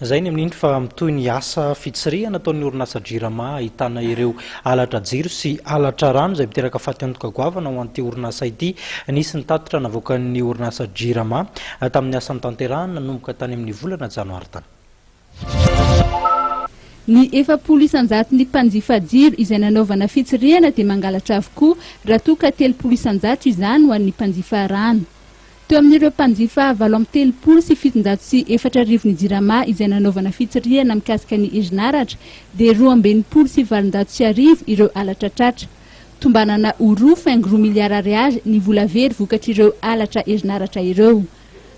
Zay ny amin'indry fa mitoy ny asa fitsirihana ataon'ny orinasa Jirama ahitana ireo alatra jiro sy alatra rano izay miteraka fahatanjaka goavana ho an'ity orinasa ity. Nisy nitatitra navoakan'ny orinasa Jirama tamin'ny asa nitanterahana nanomboka tany amin'ny volana janoary tany. Ny efapolo isanjato ny mpanjifa jiro izay nanaovana fitsirihana dia mangalatra avokoa raha toa ka 30 isanjato izany ho an'ny mpanjifa rano. Teo amin'ireo mpanjifa 7 sy 704 ny Jirama izay nanaovana fitsirihana mikasika ny herinaratra dia 2 sy 705 ireo alatra tratra. Tombanana R5 miliara ny vola very vokatr'ireo alatra herinaratra ireo.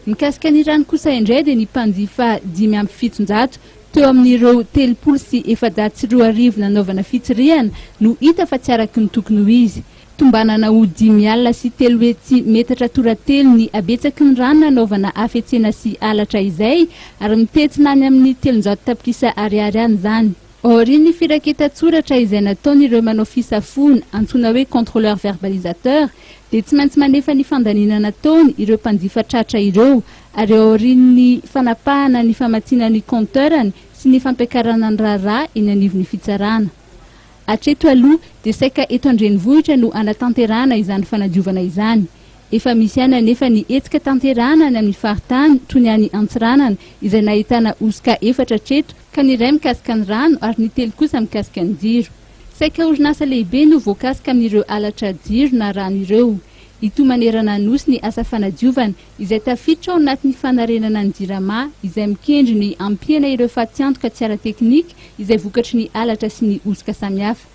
Mikasika ny rano kosa indray dia ny mpanjifa 507 teo amin'ireo 30 sy 702 nanaovana fitsirihana no hita fa tsy araky ny tokony ho izy. Tombanana ho 10 alina sy 3 hetsy metatra toratelo ny abetsaky ny rano nanaovana afetsena sy alatra izay ary mitetsina any amin'ny 300 tapitrisa ariary any izany. Aorian'ny firaketa-tsoratra izay nataon'ireo manao fisafona antsoina hoe contrôleur verbalisateur dia tsy maintsy manefa ny fandaninana nataony ireo mpanjifa tratra ireo ary aorian'ny fanapahana ny famatsiana ny compteurany sy ny fampiakarana ny raharaha eny anivon'ny fitsarana. Hatreto aloha dia saika eto Andrenivohitra no anatanterahana izany fanadiovana izany. Efa misy ihany anefa ny hetsika tanterahana any amin'ny faritany toy ny any Antsiranana izay nahitana osika 4 hatreto ka ny iray mikasika ny rano ary ny 3 kosa mikasika ny jiro. Saika orinasa lehibe no voakasika amin'ireo alatra jiro na rano ireo. Ito manerana nosy ny asa fanadiovana izay tafiditra ao anatin'ny fanarenana ny Jirama izay mikendry ny ampiana ireo fahatsiantoka tsy ara-teknika izay vokatry ny alatra sy ny osika samihafa.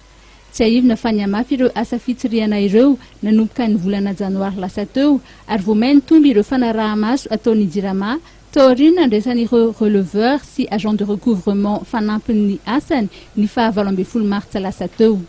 Tsy aivina fa ny amafy ireo asa fitsirihana ireo nanomboka ny volana janoary lasa teo ary vao mahay nitomby ireo fanaraha-maso ataon'ny Jirama tao aoriana andraisan'ireo releveur sy agent de recouvrement fanampin'ny asany ny faha 12 martsa lasa teo.